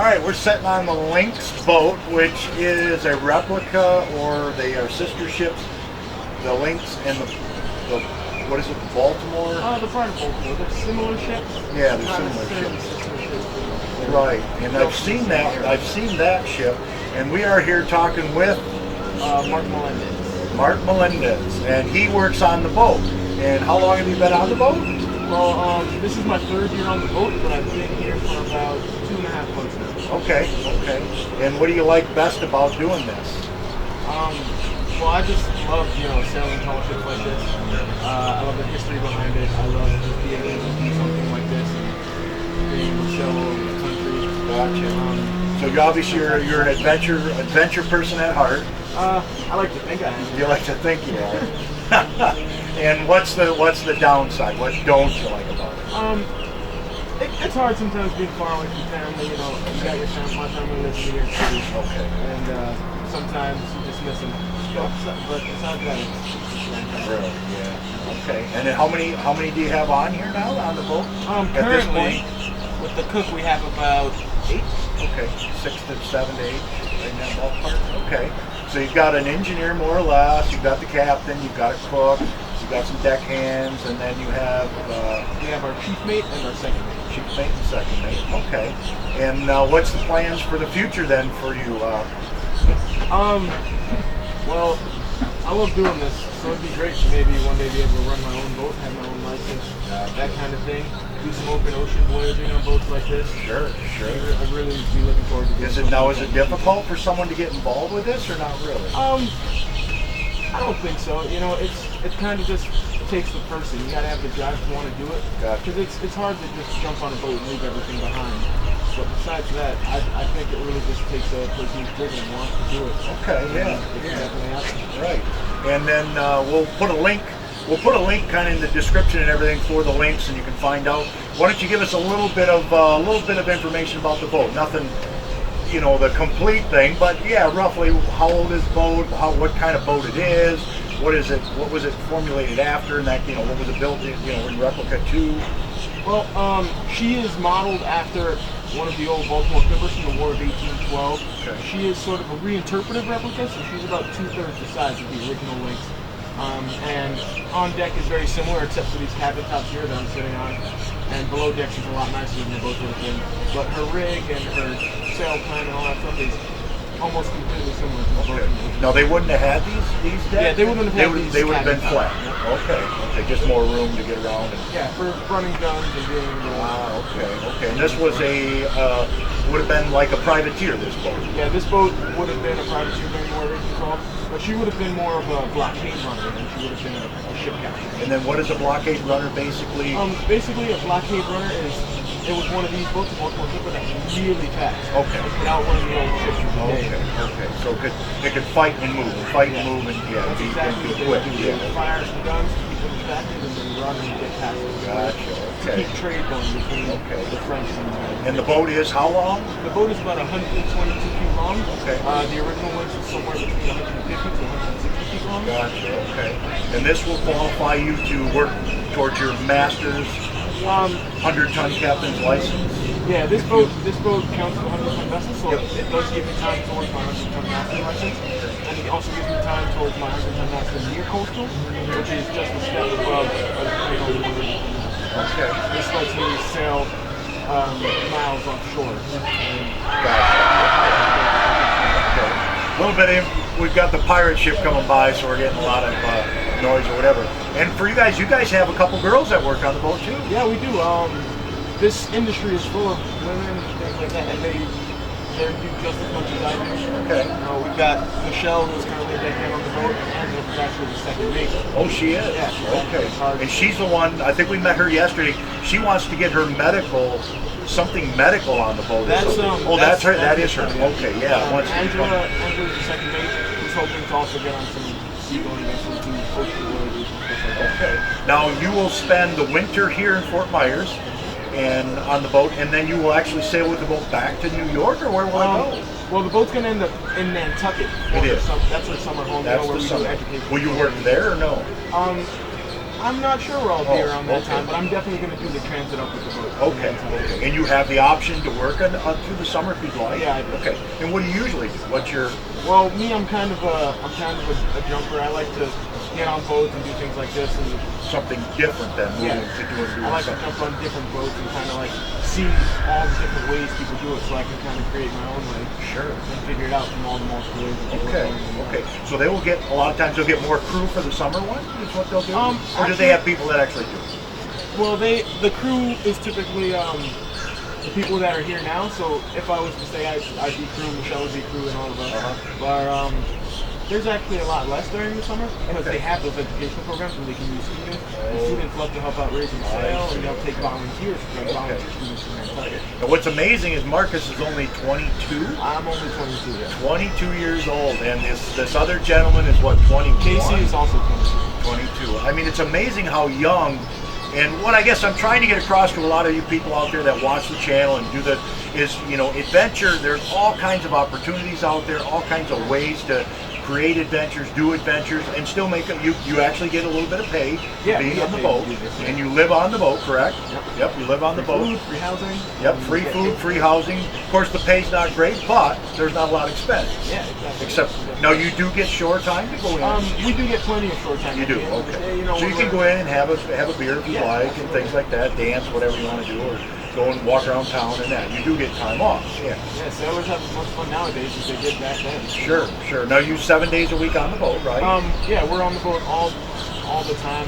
right, we're sitting on the Lynx boat, which is a replica, or they are sister ships. The Lynx and the what is it, the Baltimore? The part of Baltimore. They're similar ships. Yeah, they're similar ships. Right, and I've seen that. I've seen that ship, and we are here talking with Mark Melendez. Mark Melendez, and he works on the boat. And how long have you been on the boat? Well, this is my third year on the boat, but I've been here for about 2.5 months now. Okay, okay. And what do you like best about doing this? Well, I just love, sailing tall ships like this. I love the history behind it. I love just being able to do something like this and being able to sail all over the country. Gotcha. So you're an adventure person at heart. I like to think I am. You like to think you are. And what's the downside? What don't you like about it? It's hard sometimes being far away from family. You got your family, my family lives here too. Okay. And sometimes you just miss them. But besides that, it's really, yeah. Okay. And then how many do you have on here now on the boat? Currently, at this point? With the cook, we have about 8. Okay, 6 to 7 to 8 in that ballpark. Okay. So you've got an engineer more or less. You've got the captain. You've got a cook. You've got some deck hands, and then you have we have our chief mate and our second mate. Chief mate and second mate. Okay. And what's the plans for the future then for you? Well, I love doing this, so it'd be great to maybe one day be able to run my own boat, have my own license, that kind of thing. Do some open ocean voyaging on boats like this. Sure. I'd really be looking forward to doing Is it difficult for someone to get involved with this, or not really? I don't think so. It kind of just takes the person. You gotta have the drive to want to do it. Gotcha. Because it's hard to just jump on a boat and leave everything behind. But besides that, I think it really just takes a person who's driven and wants to do it. Okay, yeah. It can definitely happen. Right. And then we'll put a link. We'll put a link kind of in the description and everything for the links, and you can find out. Why don't you give us a little bit of information about the boat? Nothing, the complete thing, but yeah, roughly how old is the boat? What kind of boat it is? What is it? What was it formulated after? And that, what was it built in replica to? Well, she is modeled after one of the old Baltimore Clippers from the War of 1812. Okay. She is sort of a reinterpretive replica, so she's about 2/3 the size of the original Lynx. And on deck is very similar, except for these cabin tops here that I'm sitting on. And below deck she's a lot nicer than they both would have been. But her rig and her sail plan and all that stuff is almost completely similar to the boat. No, they wouldn't have had these decks? Yeah, they wouldn't have had these. They would have been flat. Tops. Okay, just more room to get around. Yeah, for running guns and doing. Okay. And this was would have been like a privateer. This boat. Yeah, this boat would have been a privateer, maybe more originally called, but she would have been more of a blockade runner than she would have been a ship captain. And then what is a blockade runner basically? Basically a blockade runner it was one of these boats, a Baltimore Clipper, that was really fast. Okay. It could outrun the old ships of the day. Okay. So it could fight and move, and move, and That's exactly what they would do. They would fire some guns to keep them distracted, and then run and get past them. Gotcha. To keep trade going between the French and the United States. And the boat is how long? The boat is about 122 feet long. Okay. The original Lynx is somewhere between 150 to 160 feet long. Gotcha. Okay. And this will qualify you to work towards your master's 100-ton captain's license. Yeah, this boat counts as a 100-ton vessel, so it does give me time towards my 100-ton master license, and it also gives me time towards my 100-ton master near coastal, which is just a step above the 100-ton. Okay. This lets me sail miles offshore. Okay. A little bit we've got the pirate ship coming by, so we're getting a lot of noise or whatever. And for you guys have a couple girls that work on the boat too. Yeah, we do. This industry is full of women and things like that, and they do just as much as I do. Okay. We've got Michelle, who's currently a deckhand on the boat, and Angela, who's actually the second mate. Oh, she is? Yeah. Okay. And she's the one, I think we met her yesterday. She wants to get her something medical on the boat. That's that's her. That is her. Okay, yeah. Angela's the second mate, who's hoping to also get on some seagoing vessels, do coastal voyages and stuff like that. Okay. Now you will spend the winter here in Fort Myers and on the boat, and then you will actually sail with the boat back to New York, or where will it go? Well, the boat's going to end up in Nantucket. It is. That's her summer home. That's where the we summer. do education. Will you work there or no? I I'm not sure where I'll be around that time, but I'm definitely going to do the transit up with the boat. Okay. And you have the option to work through the summer if you'd like? Yeah, I do. Okay. And what do you usually do? What's your... Well, me, I'm kind of a jumper. I like to get on boats and do things like this. And something different than moving to doing I like to jump on different boats and kind of like see all the different ways people do it, so I can kind of create my own way. Sure. And figure it out from all the multiple ways that people are doing. Okay. So they will get, a lot of times they'll get more crew for the summer one, is what they'll do? Or do they have people that actually do it? Well, the crew is typically the people that are here now. So if I was to say I'd be crew, Michelle would be crew, and all of us. But there's actually a lot less during the summer because they have those educational programs where they can use students. And students love to help out raising sail, and they'll take volunteers from volunteer students from Nantucket. And what's amazing is Marcus is only 22. I'm only 22. Yeah. 22 years old, and this other gentleman is what, 21? Casey is also 22. 22. I mean, it's amazing how young. And what I guess I'm trying to get across to a lot of you people out there that watch the channel and do the is, you know, adventure. There's all kinds of opportunities out there, all kinds of ways to create adventures, do adventures, and still make it. You actually get a little bit of pay for being on the boat, and you live on the boat, correct? Yep, you live on the boat. Food, free housing. Yep, free food, free housing. Of course, the pay's not great, but there's not a lot of expense. Yeah, exactly. Except, now you do get shore time to go in. We do get plenty of shore time. You do, okay. You know, so you can go in and have a beer if you like, and things like that, dance, whatever you want to do, or go and walk around town and that. You do get time off, yeah. Yeah, sailors have as much fun nowadays as they did back then. Sure, sure. Now you 7 days a week on the boat, right? Yeah, we're on the boat all the time.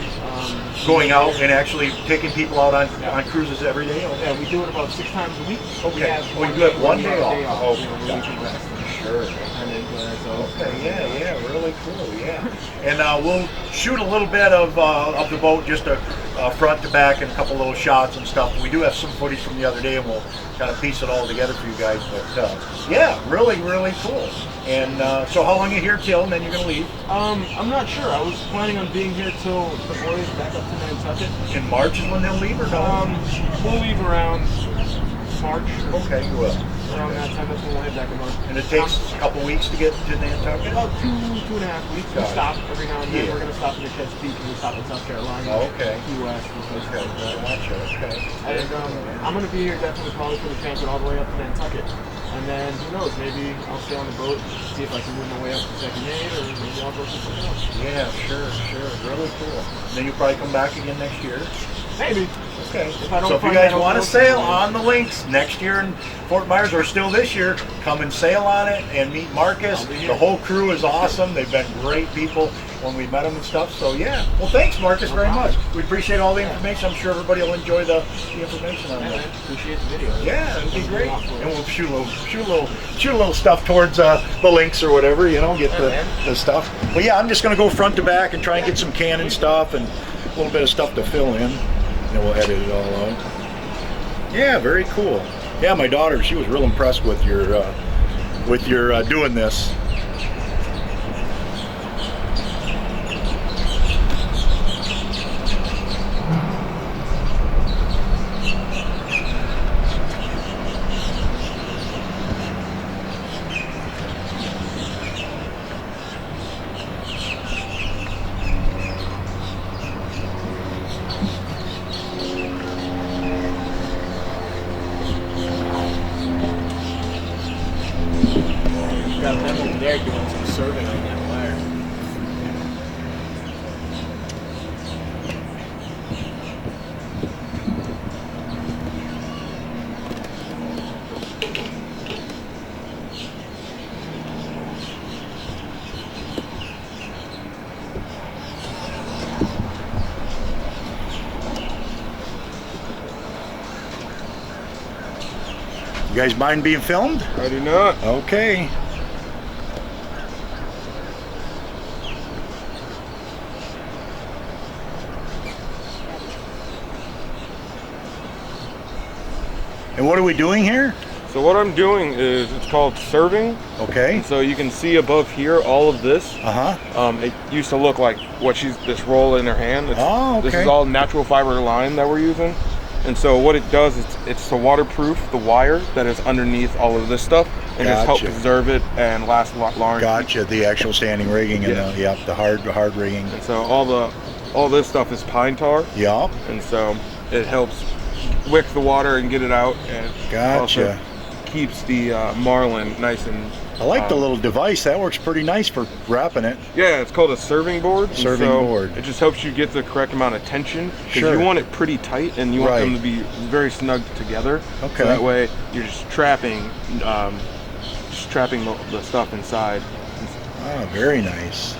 Going out and actually taking people out on cruises every day? Okay. Yeah, we do it about 6 times a week. Okay. You have one day off. Oh, where we can rest. Sure. Okay, yeah, really cool, yeah. And we'll shoot a little bit of the boat, just a front to back and a couple little shots and stuff. We do have some footage from the other day, and we'll kind of piece it all together for you guys. But yeah, really cool. And so how long are you here till, and then you're going to leave? I'm not sure. I was planning on being here till the boys back up to Nantucket. In March is when they'll leave, or no? We'll leave around March. Okay, you will. Around that time, that's when we'll head back in March. And it takes a couple weeks to get to Nantucket? About 2.5 weeks. We stop every now and then. Yeah. We're going to stop in Chesapeake, and we stop in South Carolina. Okay. Key West. Okay, gotcha, okay. And I'm going to be here definitely probably for the transit all the way up to Nantucket. And then, who knows, maybe I'll stay on the boat, see if I can move my way up to second aid, or maybe I'll go for something else. Yeah, sure. Really cool. And then you'll probably come back again next year? Maybe. Okay. If you guys want to sail on the Lynx next year in Fort Myers, or still this year, come and sail on it and meet Marcus. The whole crew is awesome. They've been great people when we met them and stuff. So yeah. Well, thanks, Marcus, very much. We appreciate all the information. I'm sure everybody will enjoy the information on that. Appreciate the video. Yeah, it'll be great. And we'll shoot a little stuff towards the Lynx or whatever, you know, get the stuff. But yeah, I'm just gonna go front to back and try and get some Canon stuff and a little bit of stuff to fill in. And we'll edit it all out. Yeah, very cool. Yeah, my daughter, she was real impressed with your doing this. Got them over there doing some serving on that wire. You guys mind being filmed? I do not. Okay. And what are we doing here? So what I'm doing is, it's called serving. Okay. So you can see above here all of this. It used to look like this roll in her hand. This is all natural fiber line that we're using. And so what it does is it's to waterproof the wire that is underneath all of this stuff, and just help preserve it and last a lot longer. Gotcha. The actual standing rigging and the hard rigging. And so all the all this stuff is pine tar. Yup. And so it helps wick the water and get it out, and Gotcha. also keeps the marlin nice and. I like the little device. That works pretty nice for wrapping it. Yeah, it's called a serving board. Serving board. It just helps you get the correct amount of tension, because Sure. you want it pretty tight and you want them to be very snug together. Okay. So that way you're just trapping the stuff inside. Oh, very nice.